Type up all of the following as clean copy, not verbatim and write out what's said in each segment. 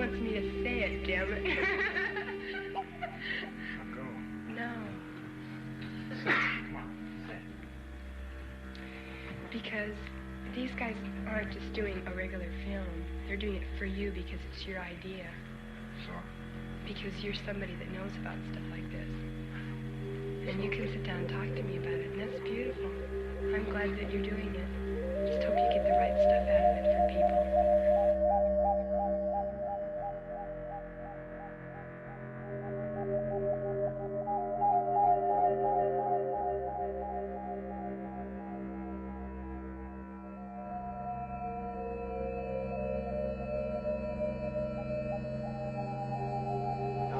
wants me to say it, damn it. Now go. No. Come on, say it. Because these guys aren't just doing a regular film. They're doing it for you because it's your idea. So? Because you're somebody that knows about stuff like this. And you can sit down and talk to me about it, and that's beautiful. I'm glad that you're doing it. Just hope you get the right stuff out of it for people.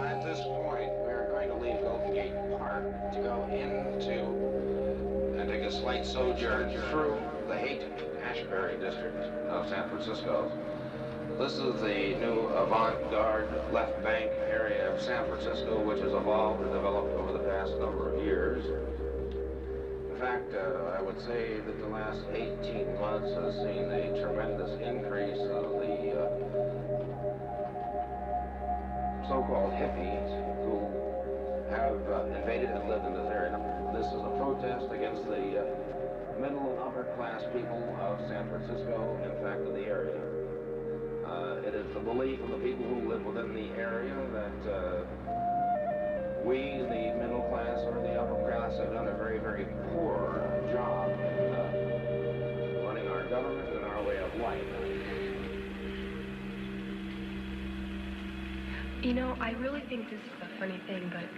At this point, we're going to leave Golden Gate Park to go into and take a slight sojourn through the Haight-Ashbury district of San Francisco. This is the new avant-garde left bank area of San Francisco, which has evolved and developed over the past number of years. In fact, I would say that the last 18 months has seen a tremendous increase of the so-called hippies who have invaded and lived in this area. This is a protest against the middle and upper class people of San Francisco, in fact, of the area. It is the belief of the people who live within the area that we, the middle class or the upper class, have done a very, very poor job in running our government and our way of life. You know, I really think this is a funny thing, but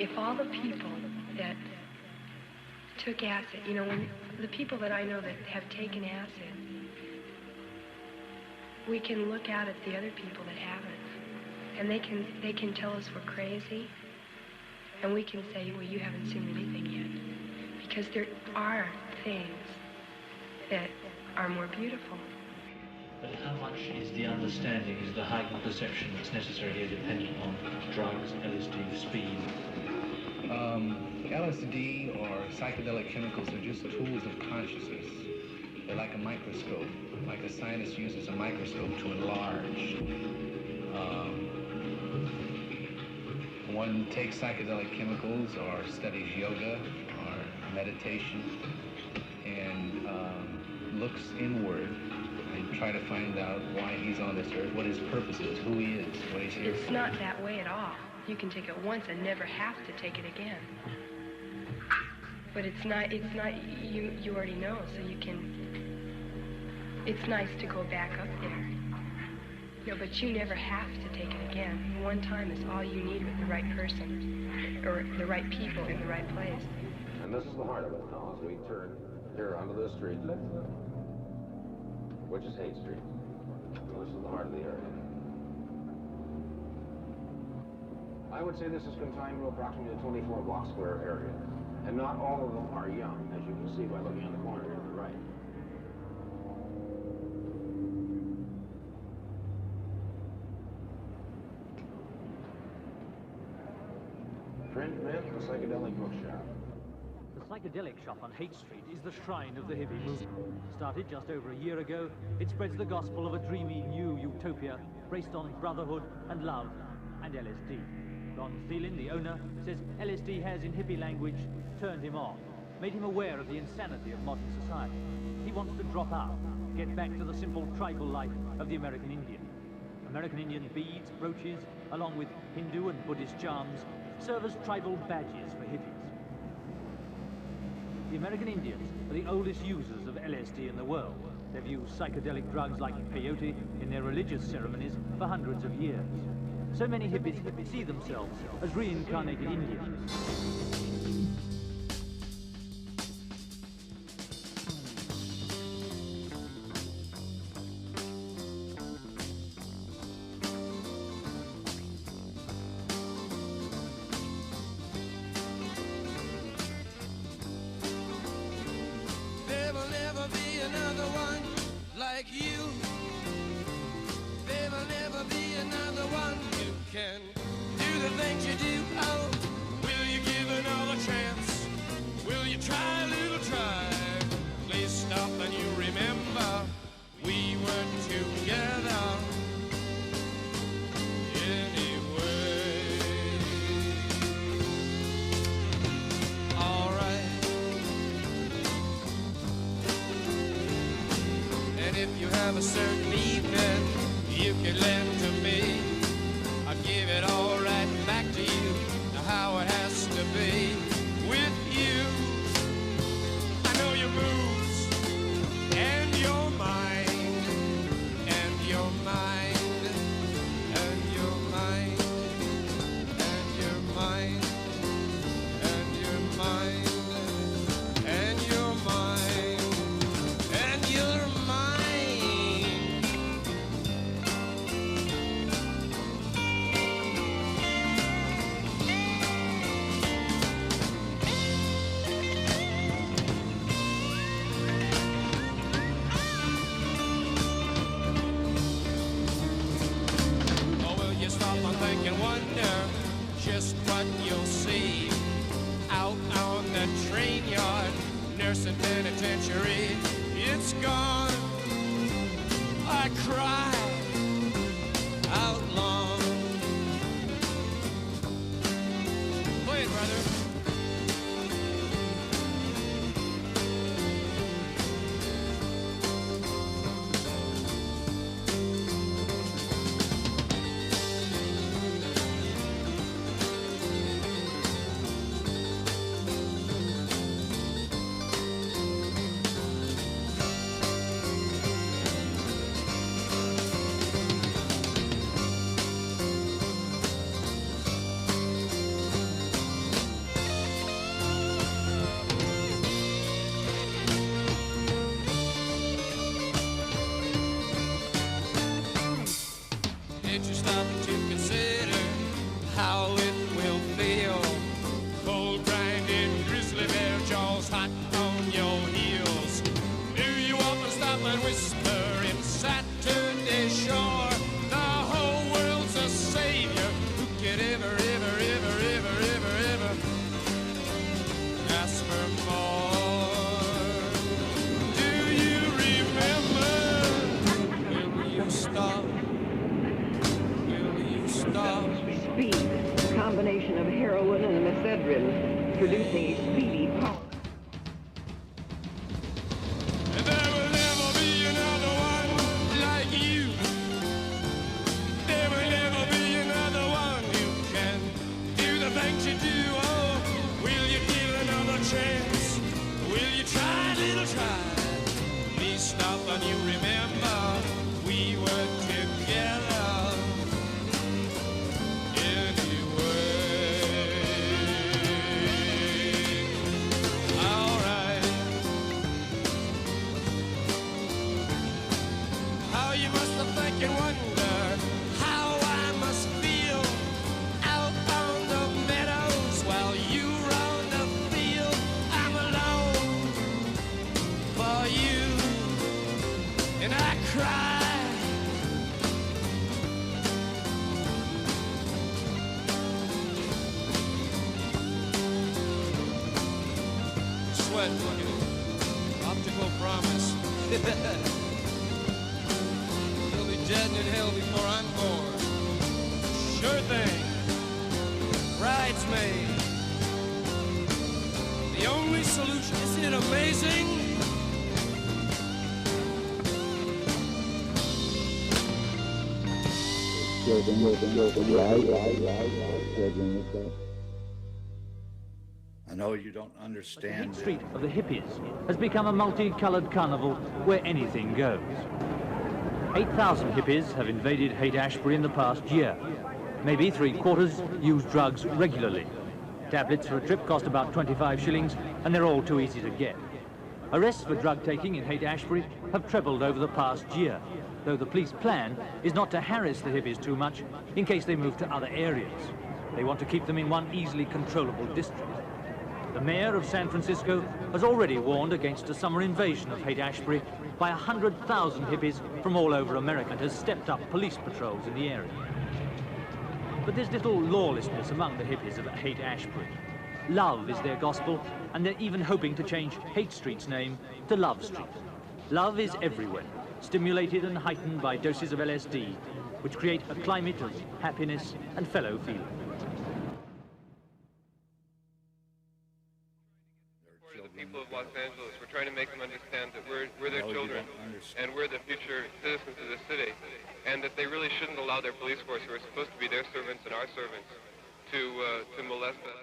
if all the people that took acid, you know, when the people that I know that have taken acid, we can look out at the other people that haven't, and they can tell us we're crazy, and we can say, well, you haven't seen anything yet, because there are things that are more beautiful. But how much is the understanding, is the heightened perception that's necessary here dependent on drugs, LSD, speed? LSD or psychedelic chemicals are just tools of consciousness. They're like a microscope, like a scientist uses a microscope to enlarge. One takes psychedelic chemicals or studies yoga or meditation and looks inward and try to find out why he's on this earth, what his purpose is, who he is, what he's here for. It's not that way at all. You can take it once and never have to take it again. But it's not, you already know, so you can, it's nice to go back up there. No, but you never have to take it again. One time is all you need with the right person, or the right people in the right place. And this is the heart of it now, as we turn here onto this street, which is Haight Street. This is the heart of the area. I would say this is confined to approximately a 24 block square area. And not all of them are young, as you can see by looking at the corner here to the right. Print Mint, the psychedelic bookshop. The psychedelic shop on Haight Street is the shrine of the hippie movement. Started just over a year ago, it spreads the gospel of a dreamy new utopia based on brotherhood and love and LSD. Ron Thielen, the owner, says LSD has, in hippie language, turned him on, made him aware of the insanity of modern society. He wants to drop out, get back to the simple tribal life of the American Indian. American Indian beads, brooches, along with Hindu and Buddhist charms, serve as tribal badges for hippies. The American Indians are the oldest users of LSD in the world. They've used psychedelic drugs like peyote in their religious ceremonies for hundreds of years. So many hippies see themselves as reincarnated Indians. There will never be another one like you. There will never be another one who can do the things you do. Oh, will you give another chance? if you have a certain evening you can lend to me, I'll give it all right back to you, how it has to be with you. I know your moves and your mind and your mind and your mind and your mind and your mind and your mind and your mind. Oh, will you stop and think and wonder just what you'll see out on the train yard, nursing penitentiary? It's gone. I cry out long. Play it, brother. Did you stop to consider how it will feel? Cold grinding grizzly bear jaws hot on your heels. Do you often stop and whisper in Saturday Shore? The whole world's a savior. Who could ever ask for more? Do you remember? Will you stop? Stop. Speed, a combination of heroin and ephedrine, producing a speedy power. And there will never be another one like you. There will never be another one who can do the things you do. Oh, will you give another chance? Will you try, little try? Please stop and you remember we were together. And wonder how I must feel out on the meadows while you roam the field. I'm alone for you, and I cry. Sweat, look at it. Optical promise. Dead and in hell before I'm born. Sure thing. Bridesmaid. The only solution. Isn't it amazing? I know you don't understand. The street of the hippies has become a multicolored carnival where anything goes. 8,000 hippies have invaded Haight-Ashbury in the past year. Maybe 3/4 use drugs regularly. Tablets for a trip cost about 25 shillings, and they're all too easy to get. Arrests for drug taking in Haight-Ashbury have trebled over the past year, though the police plan is not to harass the hippies too much in case they move to other areas. They want to keep them in one easily controllable district. The mayor of San Francisco has already warned against a summer invasion of Haight-Ashbury by 100,000 hippies from all over America and has stepped up police patrols in the area. But there's little lawlessness among the hippies of Haight-Ashbury. Love is their gospel, and they're even hoping to change Haight Street's name to Love Street. Love is everywhere, stimulated and heightened by doses of LSD, which create a climate of happiness and fellow feeling. The people of Los Angeles, we're trying to make them understand that we're their children, and we're the future citizens of the city, and that they really shouldn't allow their police force, who are supposed to be their servants and our servants, to molest us.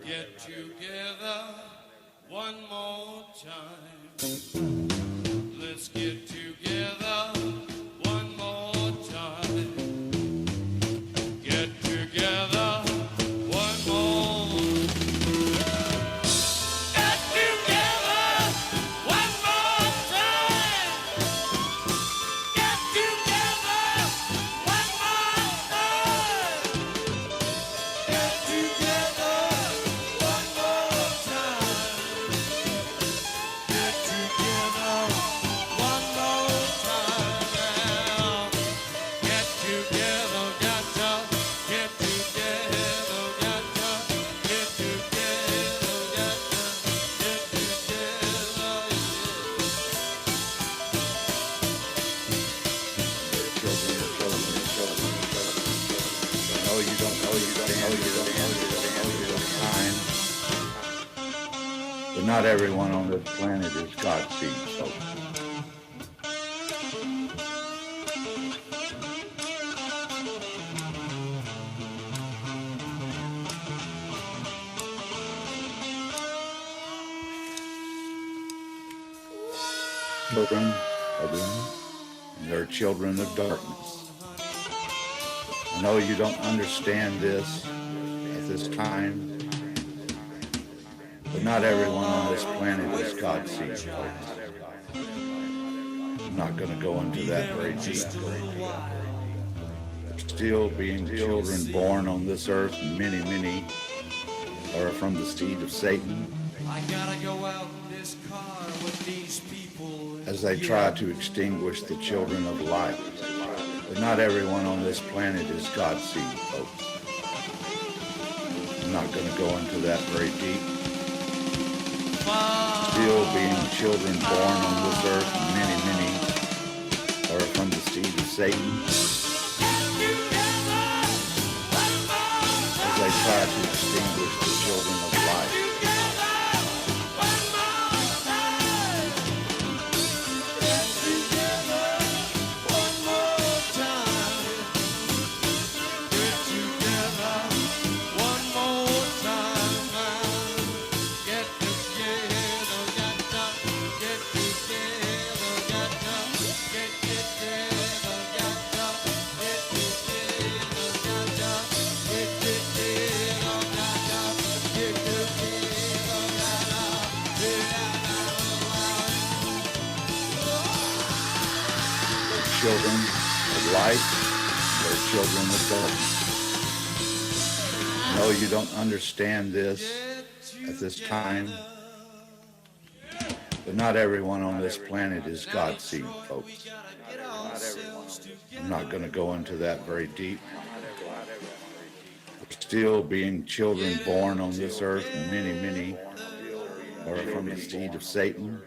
Get together one more time. Let's get together one more time. Get together one more. Get together one more time. Get together one more time. Get together one more time. Get together one more time now. Get together, gotcha. Get together, gotcha. Get together, gotcha. Get together, No, you don't time. But not everyone on this planet is God's seed, folks. Children of light, and they're children of darkness. I know you don't understand this at this time, but not everyone on this planet is God's seed, folks. I'm not going to go into that very deep. Still being children born on this earth, many are from the seed of Satan. I gotta go out in this car with these people. As they try to extinguish the children of light. But not everyone on this planet is God's seed, folks. I'm not going to go into that very deep. Still being children born on this earth, many are from the seed of Satan. As they try to extinguish the children of light. One more children of light, they're children of darkness. No, you don't understand this at this time, but not everyone on this planet is God's seed, folks. I'm not going to go into that very deep. We're still being children born on this earth, and many are from the seed of Satan.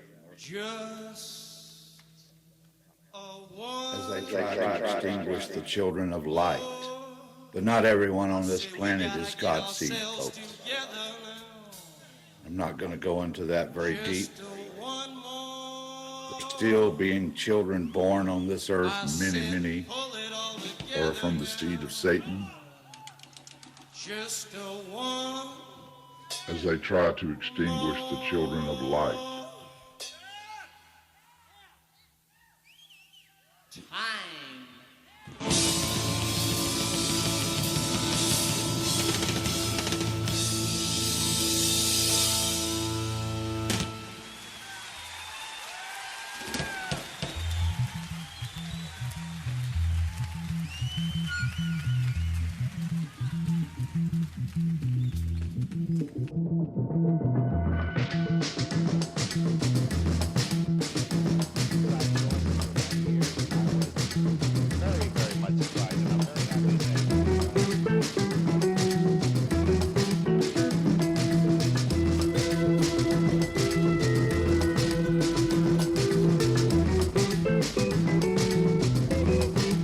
As they try to extinguish the children of light. But not everyone on this planet is God's seed, folks. I'm not going to go into that very deep. We're still being children born on this earth, and many are from the seed of Satan. As they try to extinguish the children of light.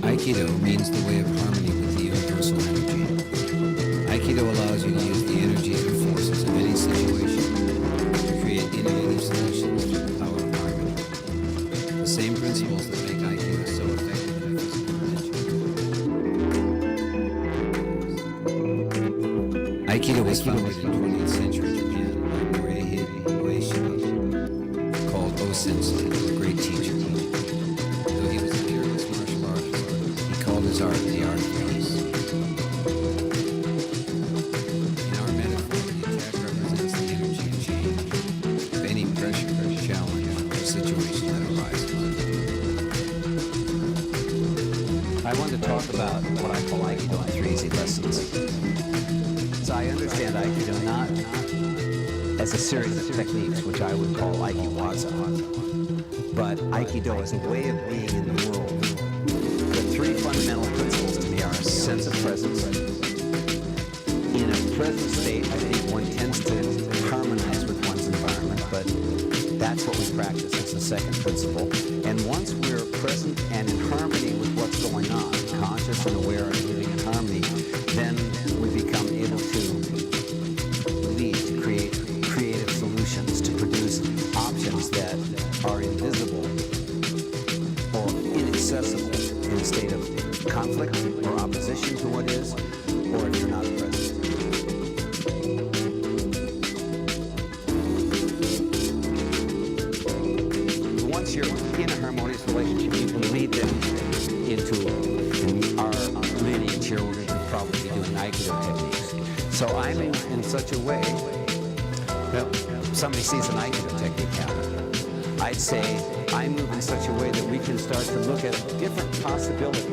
Aikido means the way of harmony with the universal energy. Aikido allows you to use the energies or forces of any situation to create innovative solutions through the power of harmony. The same principles that make Aikido so effective in a physical dimension. Aikido was founded in 20th century Japan by Morihei Ueshiba, called O-Sensei, a great teacher. Though he was a fearless martial artist, he called his art the art of peace. In our metaphor, the attack represents the energy of change, of any pressure, challenge, or situation that arises. I want to talk about what I call Aikido in 3 easy lessons. So I understand Aikido not as a series of techniques, which I would call Aikiwaza, but Aikido as a way of being in the world. The 3 fundamental principles to me are a sense of presence. In a present state, I think one tends to harmonize with one's environment, but that's what we practice as the second principle. And once we're present and in harmony with what's going on, conscious and aware and living in harmony, then we become able to lead, to create creative solutions, to produce options that are invisible or inaccessible in a state of conflict or opposition to what is, or if you're not present. Once you're in a harmonious relationship, you can lead them into, in our lineage here, we're going to probably be doing Aikido techniques. So I'm in such a way, well, somebody sees an Aikido technique happen. I'd say I move in such a way that we can start to look at different possibilities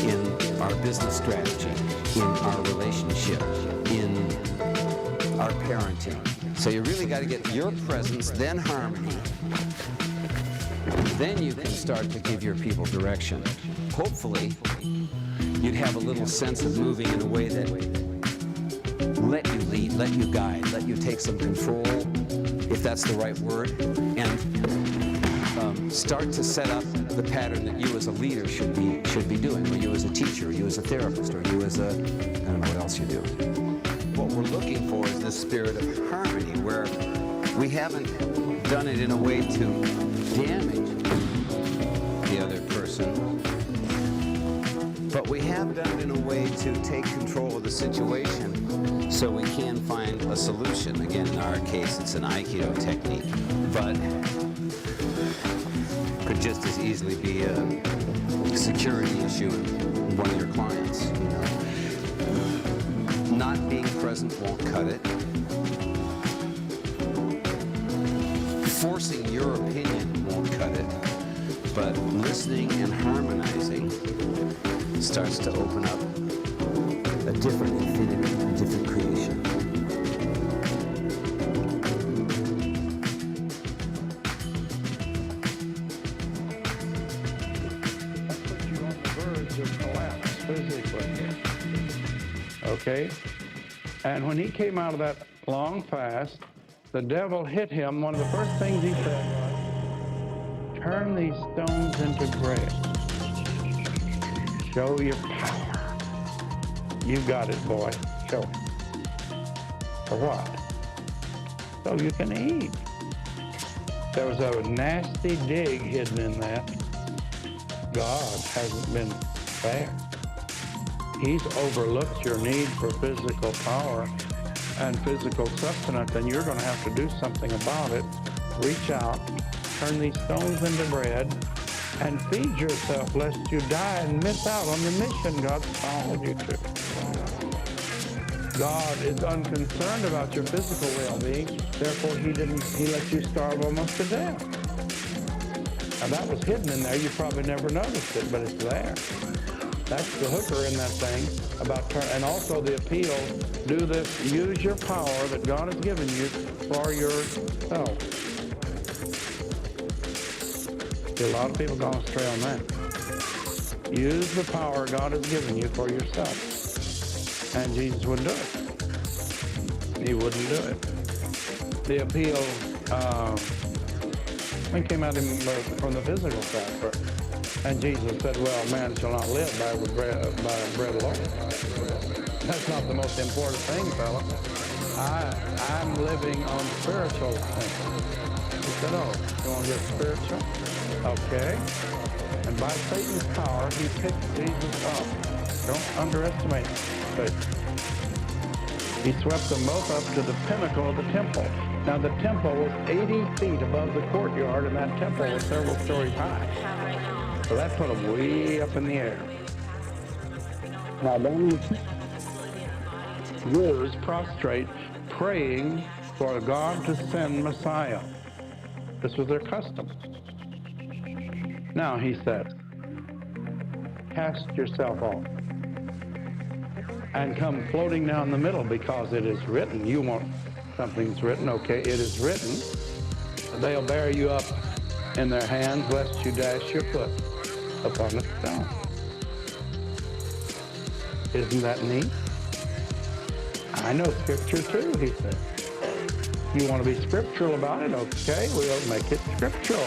in our business strategy, in our relationship, in our parenting. So you really got to get your presence, then harmony. Then you can start to give your people direction. Hopefully, you'd have a little sense of moving in a way that let you lead, let you guide, let you take some control, if that's the right word, and start to set up the pattern that you as a leader should be doing, or you as a teacher, or you as a therapist, or you as a, I don't know what else you do. What we're looking for is this spirit of harmony, where we haven't done it in a way to damage the other person, but we have done it in a way to take control of the situation so we can find a solution. Again, in our case, it's an Aikido technique, but could just as easily be a security issue in one of your clients. You know? Not being present won't cut it. Forcing your opinion won't cut it. But listening and harmonizing starts to open up a different infinity, a different creation. That puts you on the verge of collapse physically. Okay? And when he came out of that long fast, the devil hit him. One of the first things he said was, turn these stones into bread. Show your power. You got it, boy. Show it. For what? So you can eat. There was a nasty dig hidden in that. God hasn't been fair. He's overlooked your need for physical power and physical sustenance, and you're going to have to do something about it. Reach out, turn these stones into bread, and feed yourself lest you die and miss out on the mission God's called you to. God is unconcerned about your physical well-being, therefore he let you starve almost to death. Now that was hidden in there, you probably never noticed it, but it's there. That's the hooker in that thing about and also the appeal, do this, use your power that God has given you for yourself. See, a lot of people go astray on that. Use the power God has given you for yourself. And Jesus wouldn't do it. He wouldn't do it. The appeal, it came at him from the physical side first. And Jesus said, well, man shall not live by bread alone. That's not the most important thing, fella. I'm living on spiritual things. He said, oh, you want to get spiritual? Okay. And by Satan's power, he picked Jesus up. Don't underestimate Satan. He swept them both up to the pinnacle of the temple. Now, the temple was 80 feet above the courtyard, and that temple was several stories high. So that put them way up in the air. Now, those years prostrate, praying for God to send Messiah. This was their custom. Now, he says, cast yourself off and come floating down the middle, because it is written. You want something's written, okay, it is written. They'll bear you up in their hands, lest you dash your foot upon a stone. Isn't that neat? I know scripture too, he said. You want to be scriptural about it? Okay, we'll make it scriptural.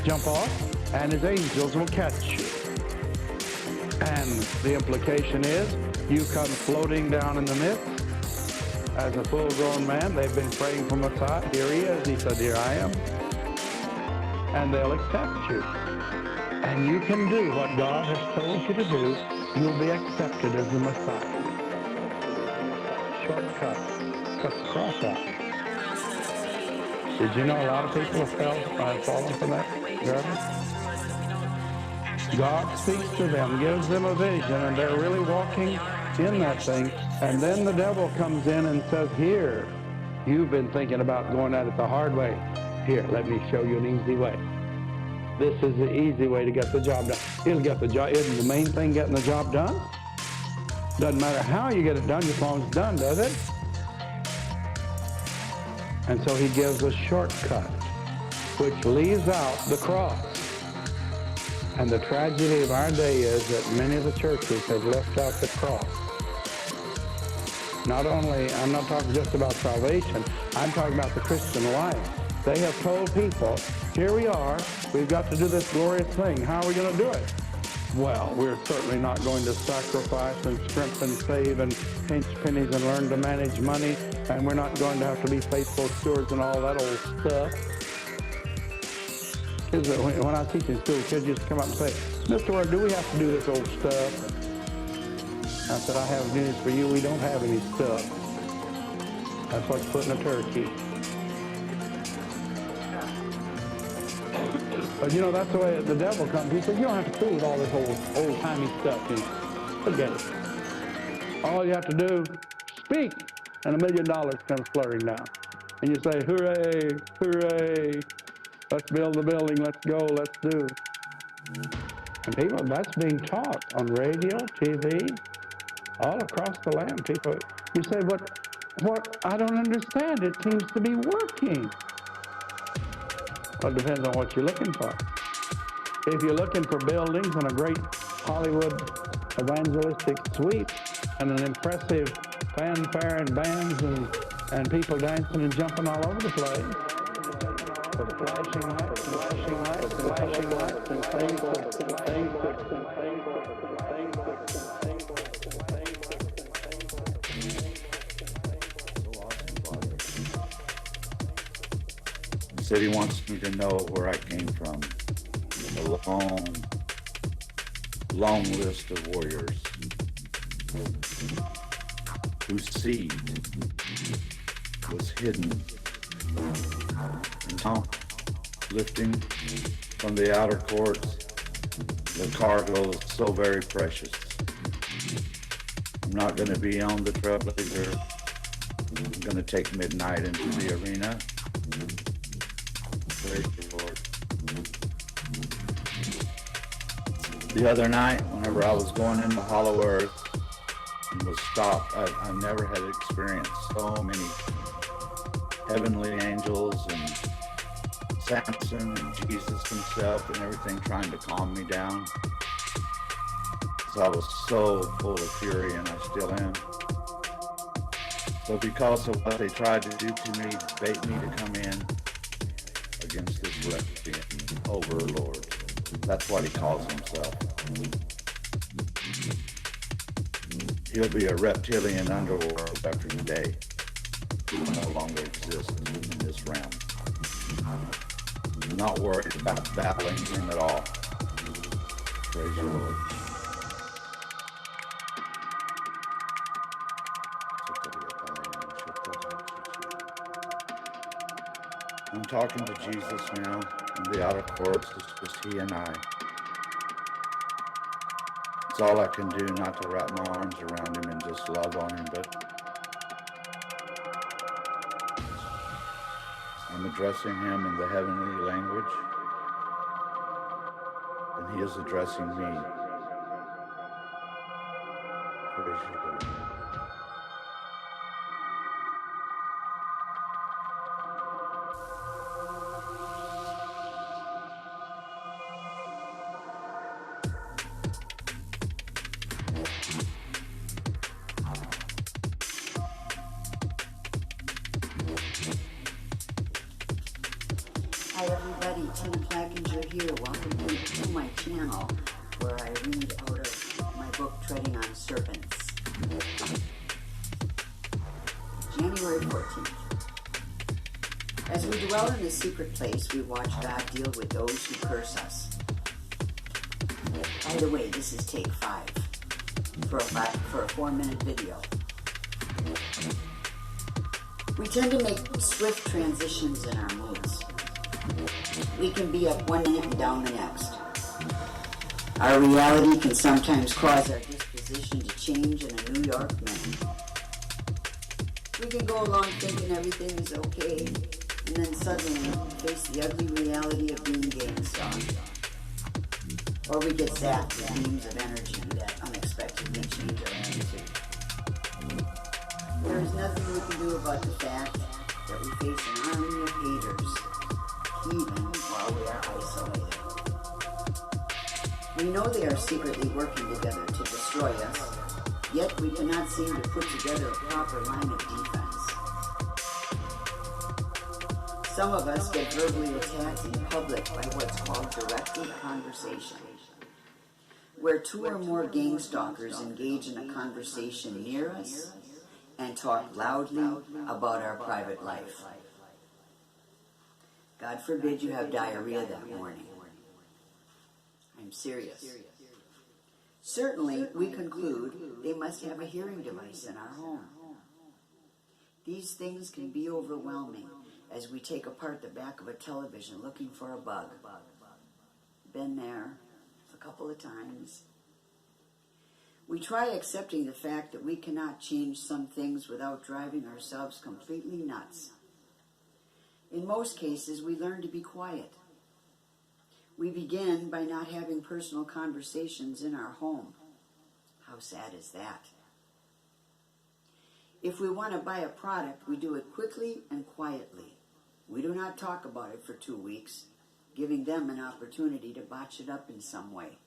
Jump off, and his angels will catch you. And the implication is, you come floating down in the midst as a full-grown man. They've been praying for Messiah. Here he is. He said, here I am. And they'll accept you. And you can do what God has told you to do. You'll be accepted as the Messiah. Shortcut. Cut the cross out. Did you know a lot of people have fallen from that garden? God speaks to them, gives them a vision, and they're really walking in that thing. And then the devil comes in and says, here, you've been thinking about going at it the hard way. Here, let me show you an easy way. This is the easy way to get the job done. It'll get the job. Isn't the main thing getting the job done? Doesn't matter how you get it done, as long as it's done, does it? And so he gives a shortcut, which leaves out the cross. And the tragedy of our day is that many of the churches have left out the cross. Not only, I'm not talking just about salvation, I'm talking about the Christian life. They have told people, here we are, we've got to do this glorious thing. How are we going to do it? Well, we're certainly not going to sacrifice and scrimp and save and pinch pennies and learn to manage money, and we're not going to have to be faithful stewards and all that old stuff. Kids, when I teach in school, kids used to come up and say, Mr. Ward, do we have to do this old stuff? I said, I have news for you. We don't have any stuff. That's what's put in a turkey. But you know, that's the way the devil comes. He says, you don't have to fool with all this old-timey stuff. And forget it. All you have to do, speak, and $1 million comes fluttering down. And you say, hooray, hooray. Let's build the building. Let's go. Let's do. And people, that's being taught on radio, TV, all across the land. People, you say, but what? I don't understand. It seems to be working. Well, it depends on what you're looking for. If you're looking for buildings and a great Hollywood evangelistic suite and an impressive fanfare and bands and people dancing and jumping all over the place, with flashing lights, flashing lights, flashing lights, and things. He said he wants me to know where I came from. A long list of warriors whose seed was hidden and now lifting from the outer courts the cargo so very precious. I'm not going to be on the Trailblazer. I'm going to take midnight into the arena. Praise the Lord. The other night, whenever I was going into Hollow Earth and was stopped, I never had experienced so many heavenly angels and Samson and Jesus himself and everything trying to calm me down. So I was so full of fury, and I still am. So because of what they tried to do to me, bait me to come in against this reptilian overlord. That's what he calls himself. He'll be a reptilian underworld after today. He will no longer exist in this realm. I'm not worried about battling him at all. Praise the Lord. I'm talking to Jesus now in the outer courts. It's just he and I. It's all I can do not to wrap my arms around him and just love on him, but I'm addressing him in the heavenly language, and he is addressing me. Praise you, Lord. Hi everybody, Tim Plackinger here. Welcome to my channel where I read out of my book Treading on Serpents. January 14th. As we dwell in the secret place, we watch God deal with those who curse us. By the way, this is take 5 for a 4-minute video. We tend to make swift transitions in our moods. We can be up one minute and down the next. Our reality can sometimes cause our disposition to change in a New York minute. We can go along thinking everything is okay, and then suddenly face the ugly reality of being gang-stalked. Or we get zapped with beams of energy that unexpectedly change our attitude. There is nothing we can do about the fact that we face an army of haters, even while we are isolated. We know they are secretly working together to destroy us, yet we cannot seem to put together a proper line of defense. Some of us get verbally attacked in public by what's called directed conversation, where 2 or more gang stalkers engage in a conversation near us and talk loudly about our private life. God forbid you have diarrhea that morning. I'm serious. Certainly, we conclude they must have a hearing device in our home. These things can be overwhelming as we take apart the back of a television looking for a bug. Been there a couple of times. We try accepting the fact that we cannot change some things without driving ourselves completely nuts. In most cases, we learn to be quiet. We begin by not having personal conversations in our home. How sad is that? If we want to buy a product, we do it quickly and quietly. We do not talk about it for 2 weeks, giving them an opportunity to botch it up in some way.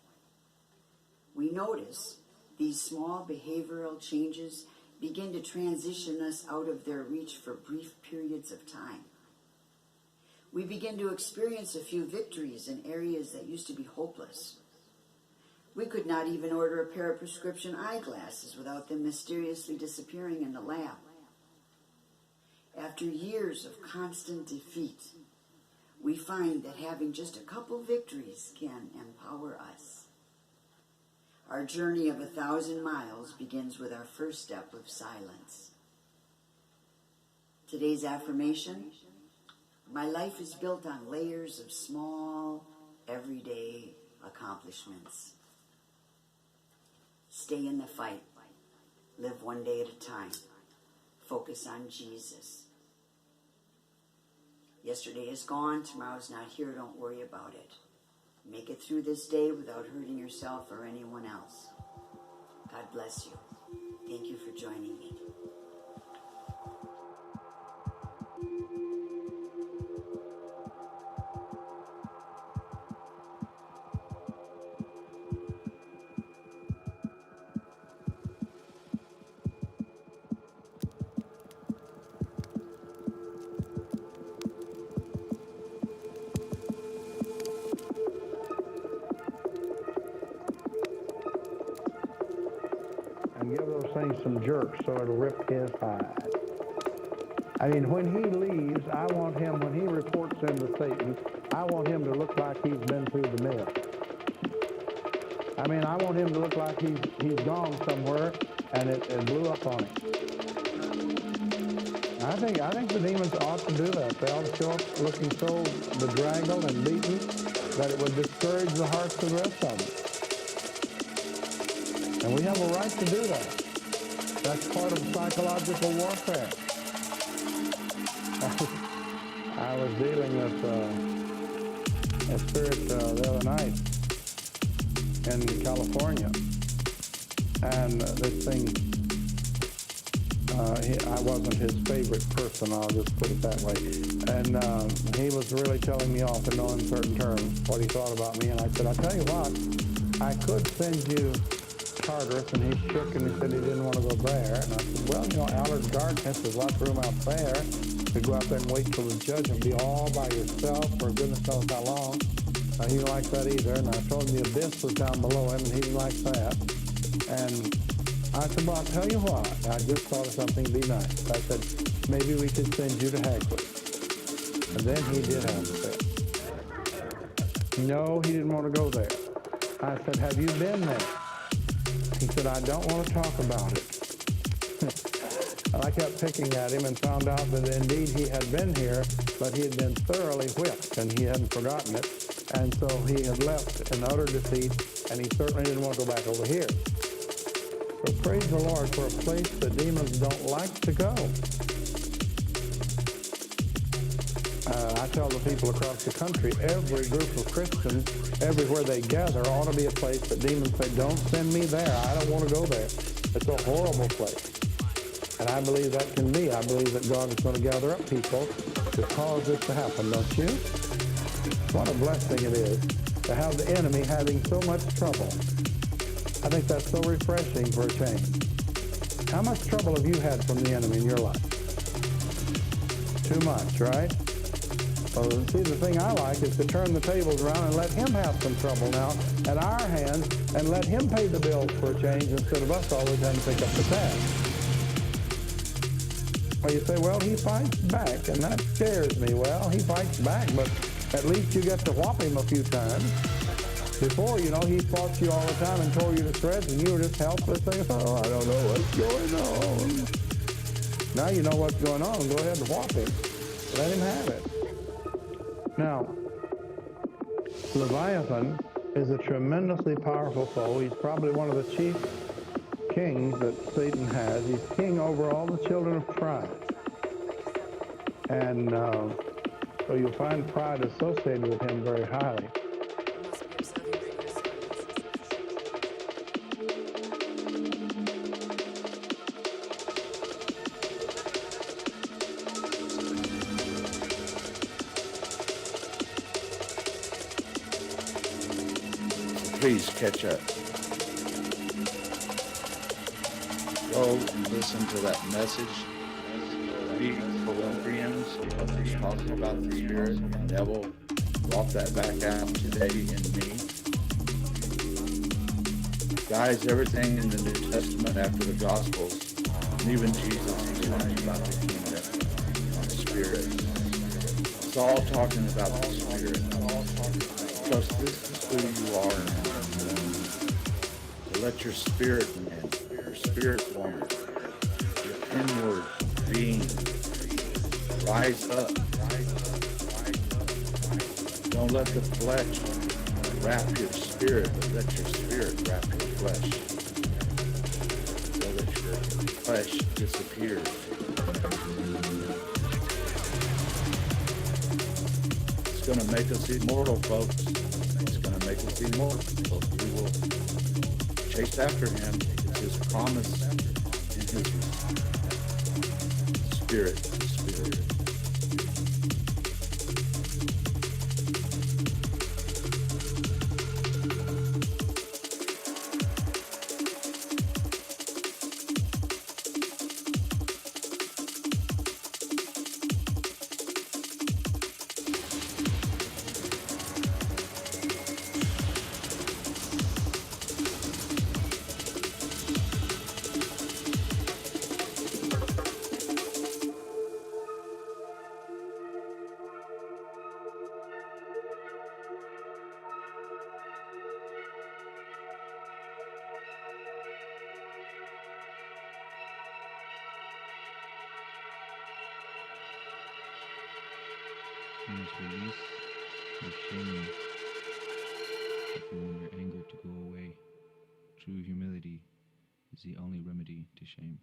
We notice these small behavioral changes begin to transition us out of their reach for brief periods of time. We begin to experience a few victories in areas that used to be hopeless. We could not even order a pair of prescription eyeglasses without them mysteriously disappearing in the lab. After years of constant defeat, we find that having just a couple victories can empower us. Our journey of 1,000 miles begins with our first step of silence. Today's affirmation: my life is built on layers of small, everyday accomplishments. Stay in the fight. Live one day at a time. Focus on Jesus. Yesterday is gone. Tomorrow's not here. Don't worry about it. Make it through this day without hurting yourself or anyone else. God bless you. Thank you for joining me. And give those things some jerks so it'll rip his hide. I mean, when he leaves, I want him, when he reports into Satan, I want him to look like he's been through the mill. I mean, I want him to look like he's gone somewhere and it blew up on him. I think the demons ought to do that. They ought to show up looking so bedraggled and beaten that it would discourage the hearts of the rest of them. And we have a right to do that. That's part of psychological warfare. I was dealing with a spirit the other night in California. And this thing, I wasn't his favorite person, I'll just put it that way. And he was really telling me off in no uncertain terms what he thought about me. And I said, I'll tell you what, I could send you Tartarus, and he shook and he said he didn't want to go there. And I said, well, you know, Allard darkness, there's lots of room out there. To go out there and wait till the judgment, be all by yourself for goodness knows how long. He didn't like that either. And I told him the abyss was down below him, and he didn't like that. And I said, well, I'll tell you what, I just thought of something to be nice. I said, maybe we could send you to Hagley. And then he did have a fit. No, he didn't want to go there. I said, have you been there? He said, I don't want to talk about it. And I kept picking at him and found out that indeed he had been here, but he had been thoroughly whipped, and he hadn't forgotten it. And so he had left in utter defeat, and he certainly didn't want to go back over here. So praise the Lord for a place the demons don't like to go. I tell the people across the country, every group of Christians, everywhere they gather, ought to be a place that demons say, don't send me there. I don't want to go there. It's a horrible place. And I believe that can be. I believe that God is going to gather up people to cause this to happen, don't you? What a blessing it is to have the enemy having so much trouble. I think that's so refreshing for a change. How much trouble have you had from the enemy in your life? Too much, right? Well, see, the thing I like is to turn the tables around and let him have some trouble now at our hands and let him pay the bills for a change instead of us always having to pick up the tab. Well, you say, well, he fights back, and that scares me. Well, he fights back, but at least you get to whop him a few times. Before, you know, he fought you all the time and tore you to shreds, and you were just helpless saying, oh, I don't know what's going on. Now you know what's going on. Go ahead and whop him. Let him have it. Now, Leviathan is a tremendously powerful foe. He's probably one of the chief kings that Satan has. He's king over all the children of pride. And so you'll find pride associated with him very highly. Please catch up. Go and listen to that message. Read Philippians, it's talking about the Spirit. Neville brought that back out today in me. Guys, everything in the New Testament after the Gospels, and even Jesus is talking about the kingdom of the Spirit. It's all talking about the Spirit. Because this is who you are now. So let your spirit man, your spirit woman, your inward being rise up. Don't let the flesh wrap your spirit, but let your spirit wrap your flesh. So that your flesh disappears. It's going to make us immortal, folks. It's going to make us immortal. We will chase after him. It's his promise in his spirit. You must release your shame if you want your anger to go away. True humility is the only remedy to shame.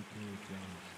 Sicko drugs.